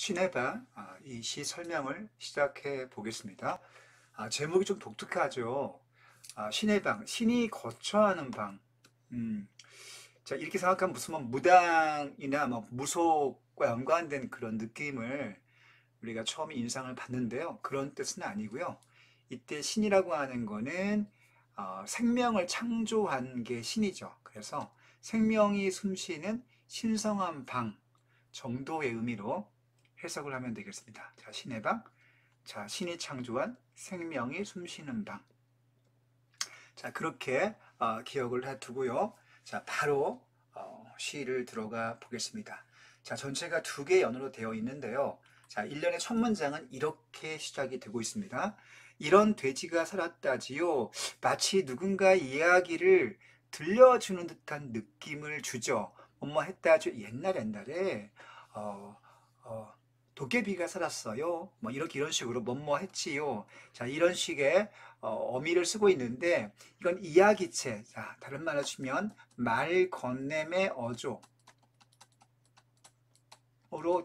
신의 방, 이 시 설명을 시작해 보겠습니다. 제목이 좀 독특하죠. 신의 방, 신이 거처하는 방. 음, 자, 이렇게 생각하면 무슨 뭐 무당이나 뭐 무속과 연관된 그런 느낌을 우리가 처음 인상을 받는데요. 그런 뜻은 아니고요. 이때 신이라고 하는 거는 생명을 창조한 게 신이죠. 그래서 생명이 숨쉬는 신성한 방 정도의 의미로 해석을 하면 되겠습니다. 자, 신의 방. 자, 신이 창조한 생명이 숨쉬는 방. 자, 그렇게 기억을 해두고요. 자, 바로 시를 들어가 보겠습니다. 자, 전체가 두 개 연으로 되어 있는데요. 자, 1년의 첫 문장은 이렇게 시작이 되고 있습니다. 이런 돼지가 살았다지요. 마치 누군가의 이야기를 들려주는 듯한 느낌을 주죠. 뭐뭐 했다죠. 옛날에 어, 어, 도깨비가 살았어요. 뭐 이렇게 이런 식으로 뭐뭐 했지요. 자, 이런 식의 어미를 쓰고 있는데 이건 이야기체. 자, 다른 말로 치면 말 건네매 어조로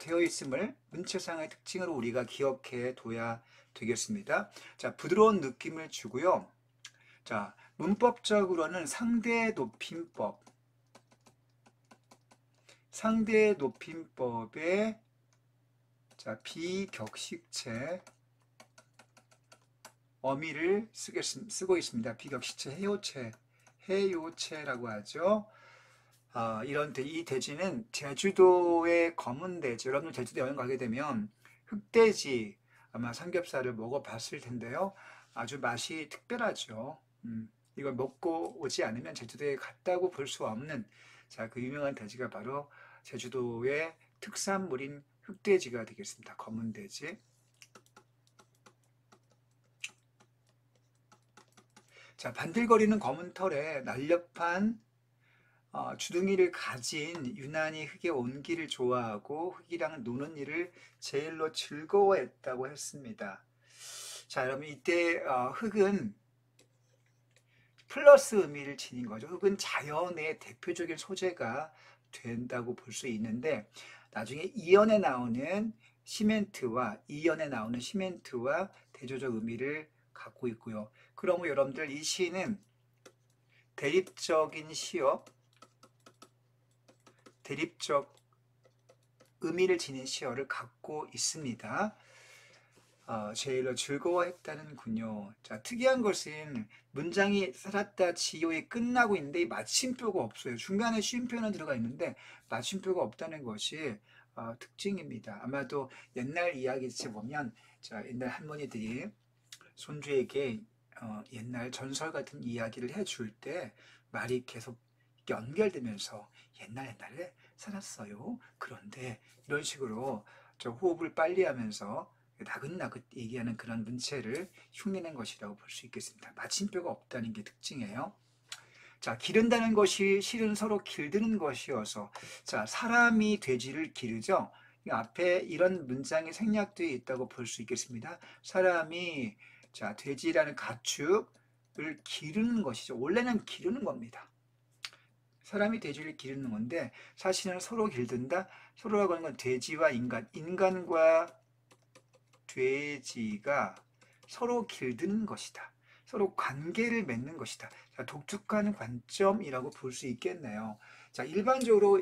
되어 있음을 문체상의 특징으로 우리가 기억해 둬야 되겠습니다. 자, 부드러운 느낌을 주고요. 자, 문법적으로는 상대 높임법. 상대 높임법의 자, 비격식체 어미를 쓰고 있습니다. 비격식체 해요체라고 하죠. 이 돼지는 제주도의 검은 돼지. 여러분 제주도 여행 가게 되면 흑돼지 아마 삼겹살을 먹어봤을 텐데요. 아주 맛이 특별하죠. 이걸 먹고 오지 않으면 제주도에 갔다고 볼 수 없는 자, 그 유명한 돼지가 바로 제주도의 특산물인 흑돼지가 되겠습니다. 검은 돼지. 자, 반들거리는 검은 털에 날렵한 주둥이를 가진 유난히 흙의 온기를 좋아하고 흙이랑 노는 일을 제일로 즐거워했다고 했습니다. 자, 여러분 이때 흙은 플러스 의미를 지닌 거죠. 흙은 자연의 대표적인 소재가 된다고 볼 수 있는데 나중에 이연에 나오는 시멘트와 대조적 의미를 갖고 있고요. 그러면 여러분들 이 시는 대립적인 시어, 대립적 의미를 지닌 시어를 갖고 있습니다. 제일로 즐거워했다는군요. 자, 특이한 것은 문장이 살았다 지요에 끝나고 있는데 마침표가 없어요. 중간에 쉼표는 들어가 있는데 마침표가 없다는 것이 특징입니다. 아마도 옛날 이야기지 보면 자, 옛날 할머니들이 손주에게 옛날 전설 같은 이야기를 해줄 때 말이 계속 연결되면서 옛날에 살았어요. 그런데 이런 식으로 저 호흡을 빨리 하면서 나긋나긋 얘기하는 그런 문체를 흉내낸 것이라고 볼 수 있겠습니다. 마침표가 없다는 게 특징이에요. 자, 기른다는 것이 실은 서로 길드는 것이어서 자, 사람이 돼지를 기르죠. 이 앞에 이런 문장이 생략되어 있다고 볼 수 있겠습니다. 사람이 자, 돼지라는 가축을 기르는 것이죠. 원래는 기르는 겁니다. 사람이 돼지를 기르는 건데 사실은 서로 길든다. 서로라고 하는 건 돼지와 인간과 돼지가 서로 길드는 것이다. 서로 관계를 맺는 것이다. 자, 독특한 관점이라고 볼 수 있겠네요. 자, 일반적으로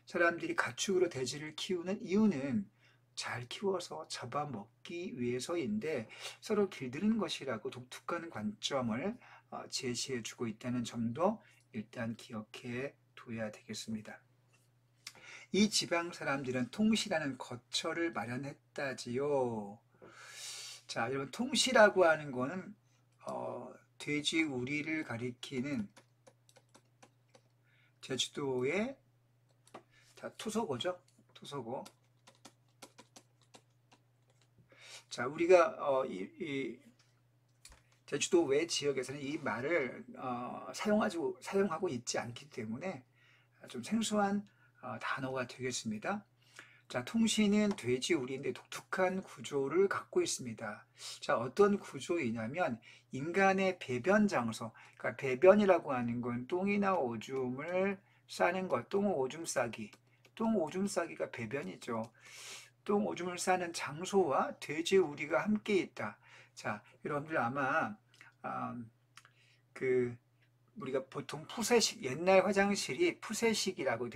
사람들이 가축으로 돼지를 키우는 이유는 잘 키워서 잡아먹기 위해서인데 서로 길드는 것이라고 독특한 관점을 제시해 주고 있다는 점도 일단 기억해 둬야 되겠습니다. 이 지방 사람들은 통시라는 거처를 마련했다지요. 자, 여러분 통시라고 하는 거는 돼지 우리를 가리키는 제주도의 자, 토속어죠. 토속어. 자, 우리가 이 제주도 외 지역에서는 이 말을 사용하고 있지 않기 때문에 좀 생소한 단어가 되겠습니다. 자, 통신은 돼지 우리인데 독특한 구조를 갖고 있습니다. 자, 어떤 구조이냐면 인간의 배변 장소, 그러니까 배변이라고 하는 건 똥이나 오줌을 싸는 것, 똥 오줌 싸기가 배변이죠. 똥 오줌을 싸는 장소와 돼지 우리가 함께 있다. 자, 여러분들 아마 그 우리가 보통 푸세식, 옛날 화장실이 푸세식이라고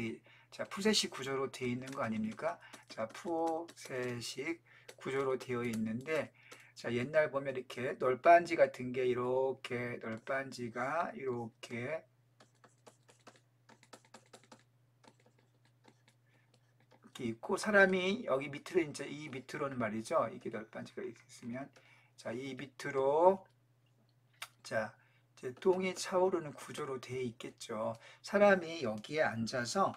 자, 푸세식 구조로 되어 있는 거 아닙니까? 자, 푸세식 구조로 되어 있는데, 자, 옛날 보면 이렇게 널빤지 같은 게 이렇게 널빤지가 이렇게 있고, 사람이 여기 밑으로 이제 이 밑으로는 말이죠. 이게 널빤지가 이렇게 있으면, 자, 이 밑으로, 자, 이제 똥이 차오르는 구조로 되어 있겠죠. 사람이 여기에 앉아서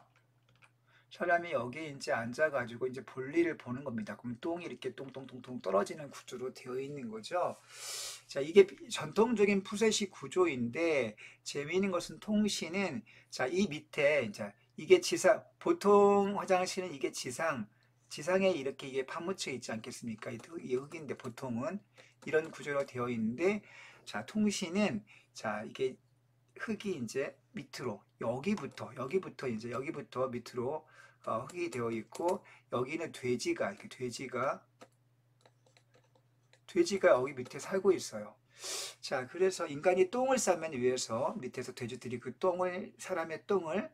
이제 앉아가지고 이제 볼일을 보는 겁니다. 그럼 똥이 이렇게 똥똥똥똥 떨어지는 구조로 되어 있는 거죠. 자, 이게 전통적인 푸세식 구조인데 재미있는 것은 통신은 자, 이 밑에 이제 이게 보통 화장실은 이게 지상에 이렇게 이게 파묻혀 있지 않겠습니까? 이 흙인데 보통은 이런 구조로 되어 있는데 자, 통신은 자, 이게 흙이 이제 밑으로 여기부터 밑으로 흙이 되어 있고 여기는 돼지가 여기 밑에 살고 있어요. 자, 그래서 인간이 똥을 싸면 위에서 밑에서 돼지들이 그 사람의 똥을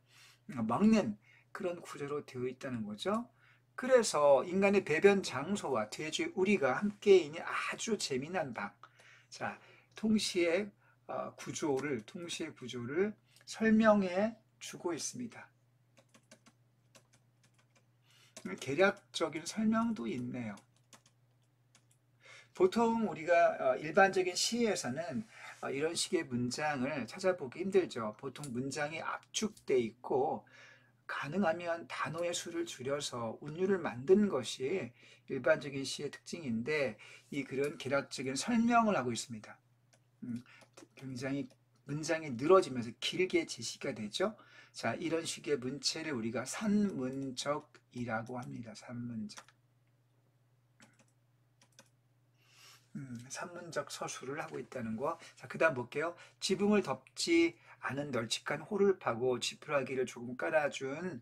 먹는 그런 구조로 되어 있다는 거죠. 그래서 인간의 배변 장소와 돼지 우리가 함께 있는 아주 재미난 방. 자, 통시의 구조를 설명해 주고 있습니다. 계략적인 설명도 있네요. 보통 우리가 일반적인 시에서는 이런 식의 문장을 찾아보기 힘들죠. 보통 문장이 압축돼 있고 가능하면 단어의 수를 줄여서 운율을 만드는 것이 일반적인 시의 특징인데 이 글은 계략적인 설명을 하고 있습니다. 굉장히 문장이 늘어지면서 길게 제시가 되죠. 자, 이런 식의 문체를 우리가 산문적이라고 합니다. 산문적. 산문적 서술을 하고 있다는 거. 자, 그 다음 볼게요. 지붕을 덮지 않은 널찍한 홀을 파고 지푸라기를 조금 깔아준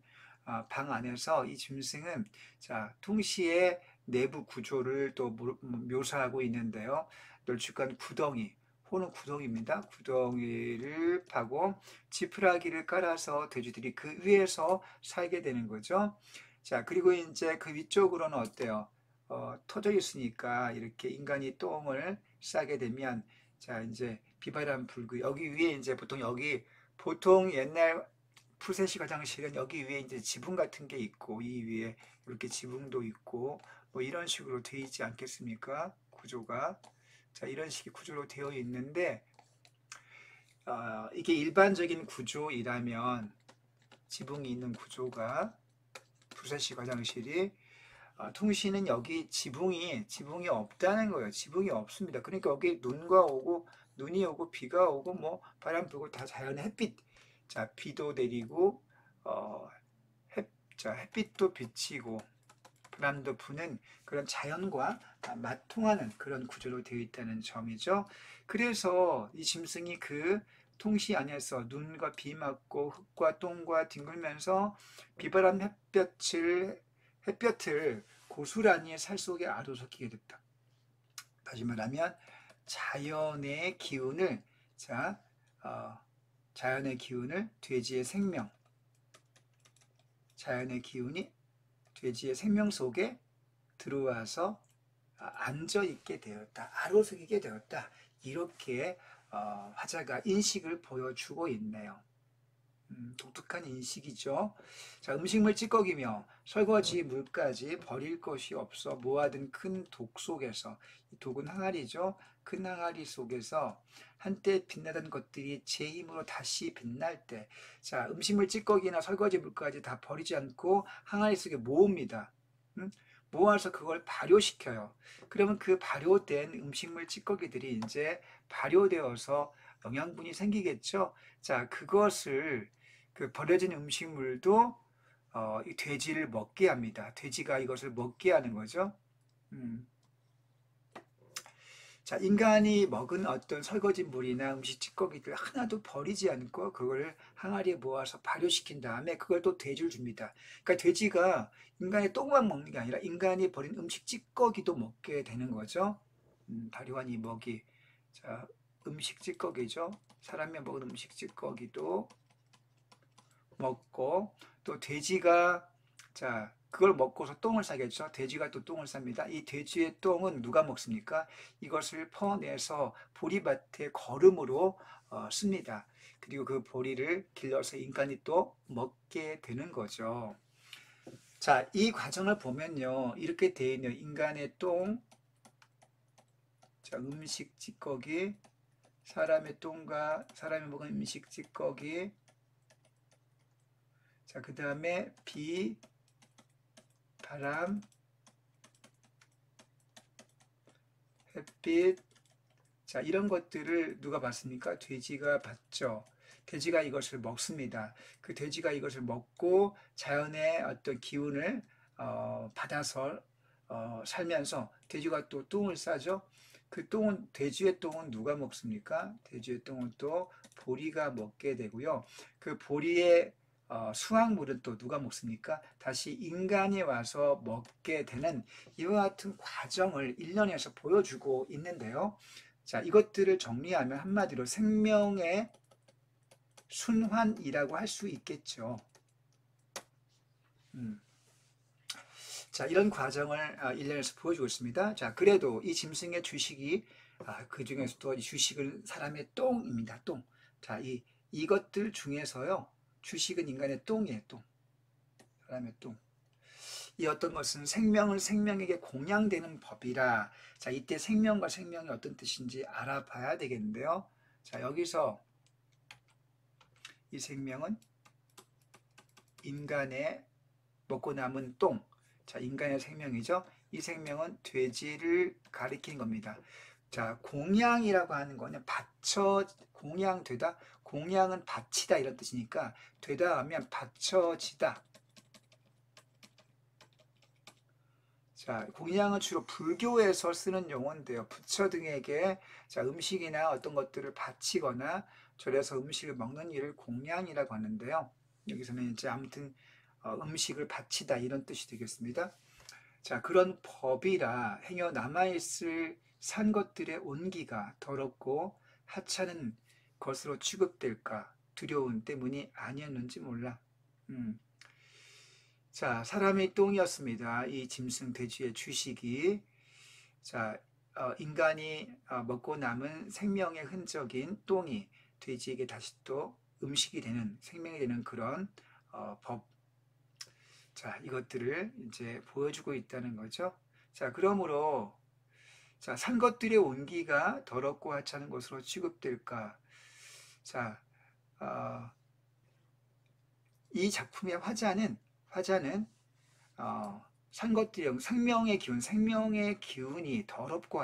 방 안에서 이 짐승은 자, 퉁시의 내부 구조를 또 묘사하고 있는데요. 널찍한 구덩이, 홀은 구덩이입니다. 구덩이를 파고 지푸라기를 깔아서 돼지들이 그 위에서 살게 되는 거죠. 자, 그리고 이제 그 위쪽으로는 어때요? 터져 있으니까 이렇게 인간이 똥을 싸게 되면 자 이제 비바람 불고 여기 위에 이제 보통 옛날 푸세식 화장실은 여기 위에 이제 지붕 같은 게 있고 이 위에 이렇게 지붕도 있고 뭐 이런 식으로 되어 있지 않겠습니까? 구조가 자 이런 식의 구조로 되어 있는데 이게 일반적인 구조이라면 지붕이 있는 구조가 푸세식 화장실이 통신은 여기 지붕이 없다는 거예요. 지붕이 없습니다. 그러니까 여기 눈이 오고 비가 오고 뭐 바람 불고 다 자연의 햇빛. 자, 비도 내리고 햇빛도 비치고 바람도 부는 그런 자연과 맞통하는 그런 구조로 되어 있다는 점이죠. 그래서 이 짐승이 그 통시 안에서 눈과 비 맞고 흙과 똥과 뒹굴면서 비바람 햇볕을 고스란히 살 속에 아로석히게 됐다. 다시 말하면 자연의 기운을 돼지의 기운이 돼지의 생명 속에 들어와서 앉아 있게 되었다. 아로석이게 되었다. 이렇게 화자가 인식을 보여주고 있네요. 독특한 인식이죠. 자, 음식물 찌꺼기며 설거지 물까지 버릴 것이 없어 모아둔 큰 독 속에서 이 독은 항아리죠. 큰 항아리 속에서 한때 빛나던 것들이 제 힘으로 다시 빛날 때, 자, 음식물 찌꺼기나 설거지 물까지 다 버리지 않고 항아리 속에 모읍니다. 모아서 그걸 발효시켜요. 그러면 그 발효된 음식물 찌꺼기들이 이제 발효되어서 영양분이 생기겠죠. 자, 그것을 그 버려진 음식물도 이 돼지를 먹게 합니다. 돼지가 이것을 먹게 하는 거죠. 자, 인간이 먹은 어떤 설거지물이나 음식 찌꺼기들 하나도 버리지 않고 그걸 항아리에 모아서 발효시킨 다음에 그걸 또 돼지를 줍니다. 그러니까 돼지가 인간의 똥만 먹는 게 아니라 인간이 버린 음식 찌꺼기도 먹게 되는 거죠. 발효한 이 먹이. 자, 음식 찌꺼기죠. 사람이 먹은 음식 찌꺼기도 먹고 또 돼지가 자 그걸 먹고서 똥을 싸겠죠. 돼지가 또 똥을 쌉니다. 이 돼지의 똥은 누가 먹습니까? 이것을 퍼내서 보리밭에 거름으로 씁니다. 그리고 그 보리를 길러서 인간이 또 먹게 되는 거죠. 자, 이 과정을 보면요. 이렇게 되어 있는 인간의 똥, 자, 음식 찌꺼기, 사람의 똥과 사람이 먹은 음식 찌꺼기, 자, 그 다음에 비, 바람, 햇빛, 자, 이런 것들을 누가 봤습니까? 돼지가 봤죠. 돼지가 이것을 먹습니다. 그 돼지가 이것을 먹고 자연의 어떤 기운을 받아서 살면서 돼지가 또 똥을 싸죠. 그 똥은 돼지의 똥은 누가 먹습니까? 돼지의 똥은 또 보리가 먹게 되고요. 그 보리의 수확물은 또 누가 먹습니까? 다시 인간이 와서 먹게 되는 이와 같은 과정을 일련에서 보여주고 있는데요. 자, 이것들을 정리하면 한마디로 생명의 순환이라고 할 수 있겠죠. 자, 이런 과정을 일련에서 보여주고 있습니다. 자, 그래도 이 짐승의 주식이 그 중에서도 이 주식은 사람의 똥입니다. 똥. 자, 이것들 중에서요. 주식은 인간의 똥이에요. 똥. 사람의 똥. 이 어떤 것은 생명을 생명에게 공양되는 법이라. 자, 이때 생명과 생명이 어떤 뜻인지 알아봐야 되겠는데요. 자, 여기서 이 생명은 인간의 먹고 남은 똥. 자, 인간의 생명이죠. 이 생명은 돼지를 가리키는 겁니다. 자, 공양이라고 하는 거는 공양되다. 공양은 바치다 이런 뜻이니까 되다 하면 바쳐지다. 자, 공양은 주로 불교에서 쓰는 용어인데요. 부처 등에게 자, 음식이나 어떤 것들을 바치거나 절에서 음식을 먹는 일을 공양이라고 하는데요. 여기서는 이제 아무튼 음식을 바치다 이런 뜻이 되겠습니다. 자, 그런 법이라 행여 남아있을 산 것들의 온기가 더럽고 하찮은 것으로 취급될까 두려운 때문이 아니었는지 몰라. 음. 자, 사람의 똥이었습니다. 이 짐승 돼지의 주식이. 자, 인간이 먹고 남은 생명의 흔적인 똥이 돼지에게 다시 또 음식이 되는, 생명이 되는 그런 법. 자, 이것들을 이제 보여주고 있다는 거죠. 자, 그러므로, 자, 산 것들의 온기가 더럽고 하찮은 것으로 취급될까? 자, 이 작품의 화자는 산 것들이 생명의 기운이 더럽고,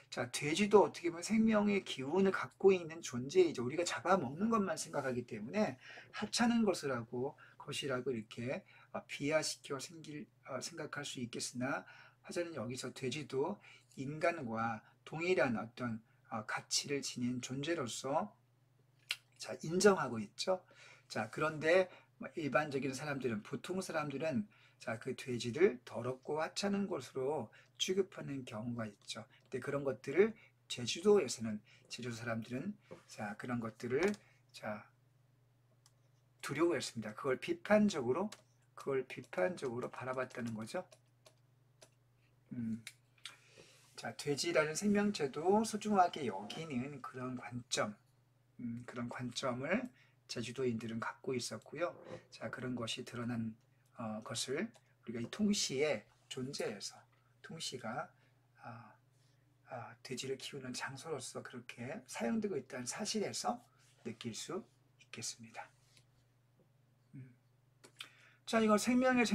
자, 돼지도 어떻게 보면 생명의 기운을 갖고 있는 존재이죠. 우리가 잡아먹는 것만 생각하기 때문에 하찮은 것이라고 이렇게 비하시켜 생각할 수 있겠으나, 화자는 여기서 돼지도 인간과 동일한 어떤 가치를 지닌 존재로서 자, 인정하고 있죠. 자, 그런데 일반적인 사람들은, 보통 사람들은 자, 그 돼지를 더럽고 하찮은 것으로 취급하는 경우가 있죠. 근데 그런 것들을 제주도 사람들은 자, 그런 것들을 자, 두려워했습니다. 그걸 비판적으로 바라봤다는 거죠. 자, 돼지라는 생명체도 소중하게 여기는 그런 관점을 제주도인들은 갖고 있었고요. 자, 그런 것이 드러난 것을 우리가 이 통시의 존재에서 통시가 돼지를 키우는 장소로서 그렇게 사용되고 있다는 사실에서 느낄 수 있겠습니다. 자, 이거 생명의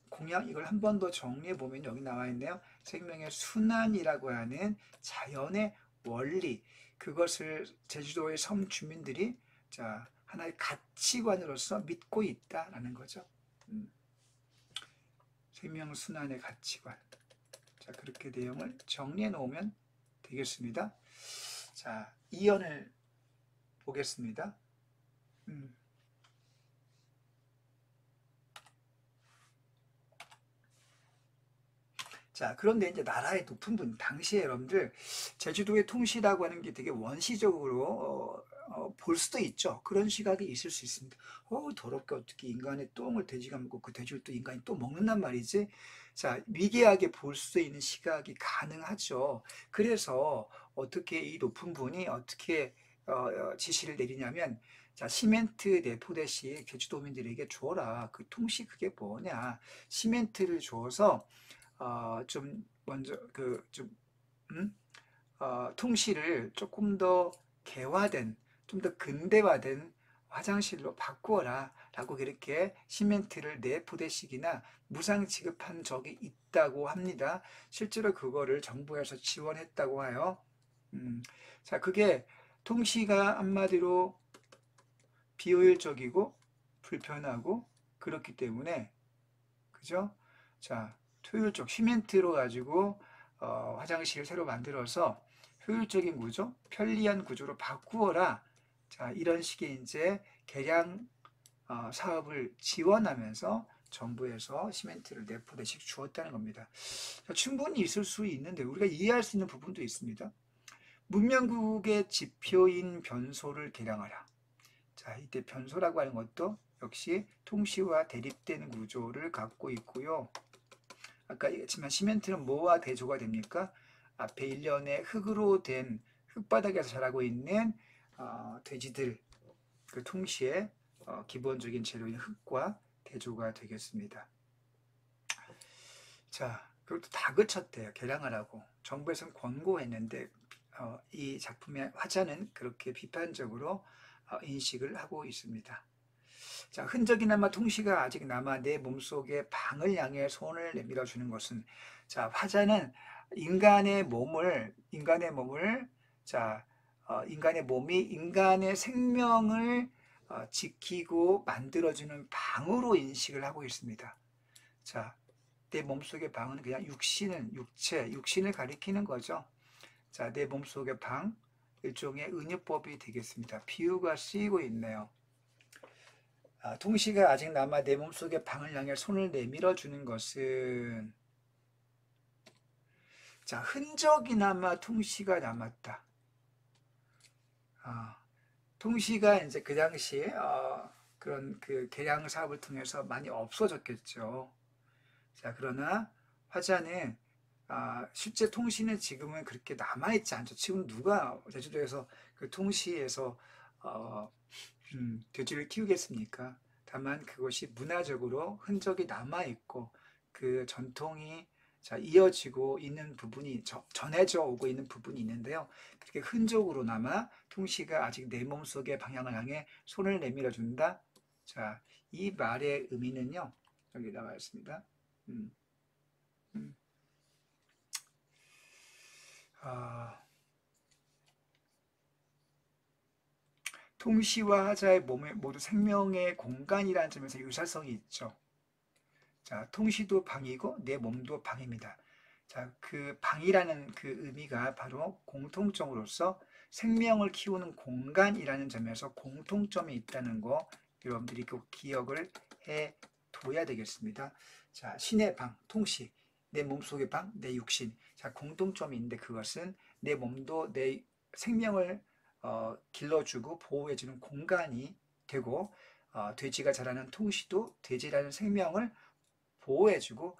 공약, 이걸 한 번 더 정리해 보면 여기 나와 있네요. 생명의 순환이라고 하는 자연의 원리, 그것을 제주도의 섬 주민들이 자, 하나의 가치관으로서 믿고 있다라는 거죠. 생명 순환의 가치관. 자, 그렇게 내용을 정리해 놓으면 되겠습니다. 자, 이연을 보겠습니다. 자, 그런데 이제 나라의 높은 분, 당시에 여러분들, 제주도의 통시라고 하는 게 되게 원시적으로, 볼 수도 있죠. 그런 시각이 있을 수 있습니다. 더럽게 어떻게 인간의 똥을 돼지가 먹고 그 돼지를 또 인간이 또 먹는단 말이지? 자, 미개하게 볼 수 있는 시각이 가능하죠. 그래서 어떻게 이 높은 분이 어떻게 지시를 내리냐면, 자, 시멘트 4포대씩 제주도민들에게 주어라. 그 통시 그게 뭐냐? 시멘트를 주어서 좀 먼저 음? 통시를 조금 더 개화된, 좀 더 근대화된 화장실로 바꾸어라 라고 그렇게 시멘트를 4포대씩이나 무상 지급한 적이 있다고 합니다. 실제로 그거를 정부에서 지원했다고 해요. 자, 그게 통시가 한마디로 비효율적이고 불편하고 그렇기 때문에, 그죠? 자, 효율적 시멘트로 가지고 화장실을 새로 만들어서 효율적인 구조, 편리한 구조로 바꾸어라. 자, 이런 식의 이제 개량 사업을 지원하면서 정부에서 시멘트를 4포대씩 주었다는 겁니다. 자, 충분히 있을 수 있는데 우리가 이해할 수 있는 부분도 있습니다. 문명국의 지표인 변소를 개량하라. 자, 이때 변소라고 하는 것도 역시 통시와 대립된 구조를 갖고 있고요. 아까 얘기했지만 시멘트는 뭐와 대조가 됩니까? 앞에 일련의 흙으로 된 흙바닥에서 자라고 있는 돼지들, 그 통시의 기본적인 재료인 흙과 대조가 되겠습니다. 자, 그것도 다 그쳤대요. 개량하라고. 정부에서는 권고했는데 이 작품의 화자는 그렇게 비판적으로 인식을 하고 있습니다. 자, 흔적이나마 통시가 아직 남아 내 몸속에 방을 향해 손을 내밀어 주는 것은, 자, 화자는 인간의 몸을 자, 인간의 몸이 인간의 생명을 지키고 만들어주는 방으로 인식을 하고 있습니다. 자, 내 몸속의 방은 그냥 육신을 가리키는 거죠. 자, 내 몸속의 방, 일종의 은유법이 되겠습니다. 비유가 쓰이고 있네요. 통시가 아직 남아 내 몸속의 방을 향해 손을 내밀어 주는 것은, 자, 흔적이나마 통시가 남았다. 통시가 이제 그 당시에 그런 그 개량 사업을 통해서 많이 없어졌겠죠. 자, 그러나 화자는 실제 통시는 지금은 그렇게 남아있지 않죠. 지금 누가 제주도에서 그 통시에서 돼지를 키우겠습니까? 다만 그것이 문화적으로 흔적이 남아있고 그 전통이 이어지고 있는 부분이 전해져 오고 있는 부분이 있는데요. 그렇게 흔적으로나마 통시가 아직 내 몸속의 방향을 향해 손을 내밀어 준다. 자, 이 말의 의미는요. 여기 나와 있습니다. 통시와 하자의 몸에 모두 생명의 공간이라는 점에서 유사성이 있죠. 자, 통시도 방이고 내 몸도 방입니다. 자, 그 방이라는 그 의미가 바로 공통점으로서 생명을 키우는 공간이라는 점에서 공통점이 있다는 거 여러분들이 꼭 기억을 해 둬야 되겠습니다. 자, 신의 방, 통시, 내 몸속의 방, 내 육신. 자, 공통점이 있는데 그것은 내 몸도 내 생명을 길러주고 보호해주는 공간이 되고, 돼지가 자라는 통시도 돼지라는 생명을 보호해주고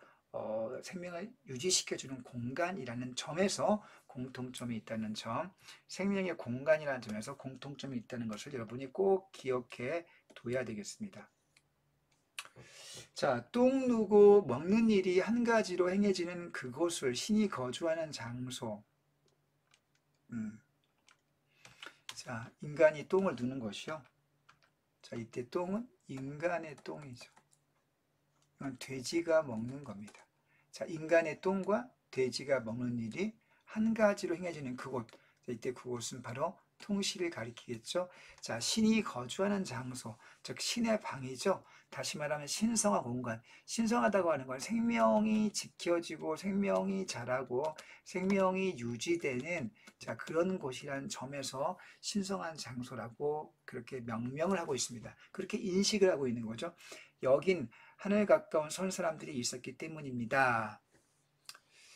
생명을 유지시켜주는 공간이라는 점에서 공통점이 있다는 점, 생명의 공간이라는 점에서 공통점이 있다는 것을 여러분이 꼭 기억해 둬야 되겠습니다. 자, 똥 누고 먹는 일이 한 가지로 행해지는 그곳을 신이 거주하는 장소. 자, 인간이 똥을 누는 것이요. 자, 이때 똥은 인간의 똥이죠. 이건 돼지가 먹는 겁니다. 자, 인간의 똥과 돼지가 먹는 일이 한 가지로 행해지는 그곳. 자, 이때 그곳은 바로 통실을 가리키겠죠. 자, 신이 거주하는 장소, 즉 신의 방이죠. 다시 말하면 신성한 공간. 신성하다고 하는 건 생명이 지켜지고 생명이 자라고 생명이 유지되는 자, 그런 곳이라는 점에서 신성한 장소라고 그렇게 명명을 하고 있습니다. 그렇게 인식을 하고 있는 거죠. 여긴 하늘 가까운 선 사람들이 있었기 때문입니다.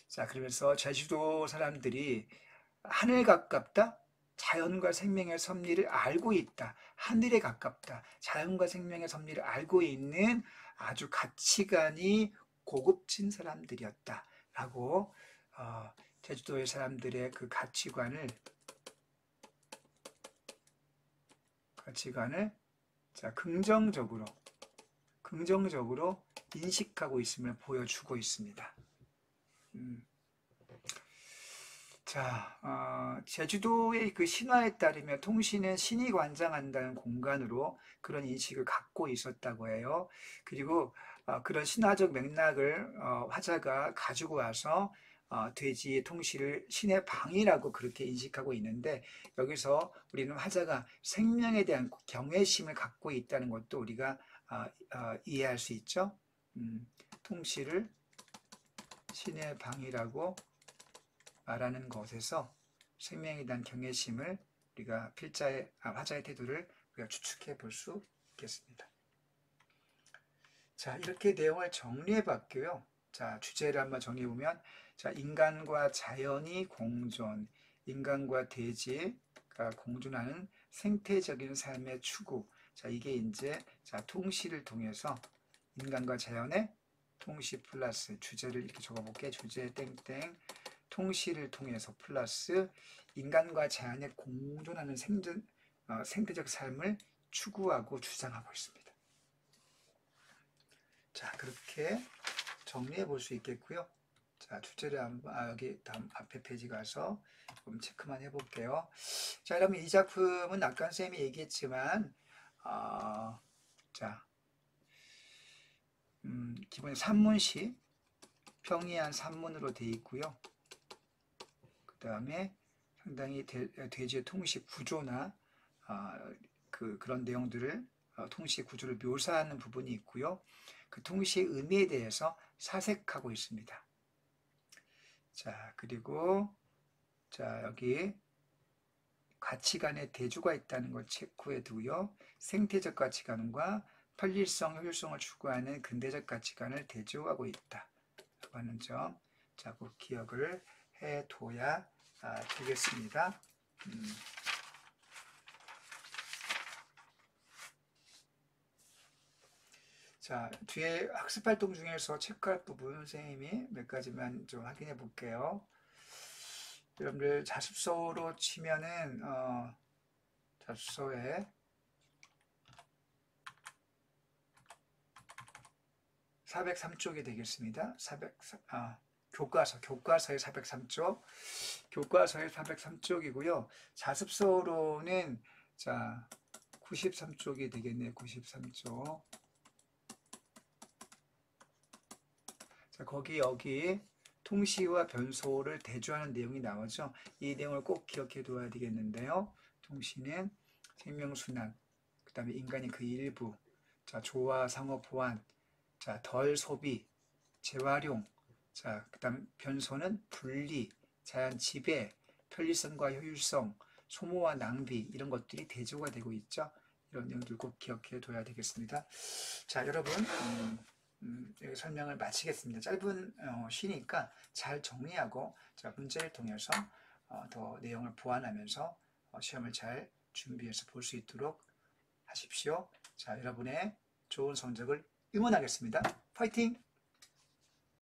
자, 그러면서 제주도 사람들이 하늘 가깝다? 자연과 생명의 섭리를 알고 있다. 하늘에 가깝다. 자연과 생명의 섭리를 알고 있는 아주 가치관이 고급진 사람들이었다. 라고 제주도의 사람들의 그 가치관을 자, 긍정적으로 인식하고 있음을 보여주고 있습니다. 자, 제주도의 그 신화에 따르면 통신은 신이 관장한다는 공간으로 그런 인식을 갖고 있었다고 해요. 그리고 그런 신화적 맥락을 화자가 가지고 와서 돼지의 통실을 신의 방이라고 그렇게 인식하고 있는데 여기서 우리는 화자가 생명에 대한 경외심을 갖고 있다는 것도 우리가 이해할 수 있죠. 통실을 신의 방이라고 말하는 것에서 생명에 대한 경외심을 우리가 화자의 태도를 우리가 추측해 볼 수 있겠습니다. 자, 이렇게 내용을 정리해 봤고요. 자, 주제를 한번 정리해 보면, 자, 인간과 자연이 공존, 인간과 돼지가 공존하는 생태적인 삶의 추구. 자, 이게 이제 통시를 통해서 인간과 자연의 통시 플러스 주제를 이렇게 적어볼게. 주제 땡땡 통시를 통해서 플러스 인간과 자연의 공존하는 생태적 삶을 추구하고 주장하고 있습니다. 자, 그렇게 정리해 볼 수 있겠고요. 자, 주제를 여기 다음 앞에 페이지 가서 좀 체크만 해볼게요. 자, 그러면 이 작품은 아까 쌤이 얘기했지만 자, 기본 산문시 평이한 산문으로 되어 있고요. 그 다음에 상당히 돼지의 통시 구조나 그런 내용들을 통시 구조를 묘사하는 부분이 있고요. 그 통시의 의미에 대해서 사색하고 있습니다. 자, 그리고 자, 여기 가치관의 대조가 있다는 걸 체크해 두고요. 생태적 가치관과 편리성, 효율성을 추구하는 근대적 가치관을 대조하고 있다 라고 하는 점, 자, 꼭 기억을 해둬야 되겠습니다. 자, 뒤에 학습활동 중에서 체크할 부분 선생님이 몇 가지만 좀 확인해 볼게요. 여러분들 자습서로 치면은 자습서에 403쪽이 되겠습니다. 교과서의 403쪽, 교과서의 403쪽이고요. 자습서로는 자 93쪽이 되겠네요. 93쪽. 자, 여기 통시와 변소를 대조하는 내용이 나오죠. 이 내용을 꼭 기억해 둬야 되겠는데요. 통시는 생명순환, 그 다음에 인간이 그 일부, 자, 조화, 상호, 보완, 자, 덜 소비, 재활용, 자, 그 다음 변소는 분리, 자연 지배, 편리성과 효율성, 소모와 낭비, 이런 것들이 대조가 되고 있죠. 이런 내용들 꼭 기억해 둬야 되겠습니다. 자, 여러분, 여기 설명을 마치겠습니다. 짧은 시니까 잘 정리하고 자, 문제를 통해서 더 내용을 보완하면서 시험을 잘 준비해서 볼 수 있도록 하십시오. 자, 여러분의 좋은 성적을 응원하겠습니다. 파이팅!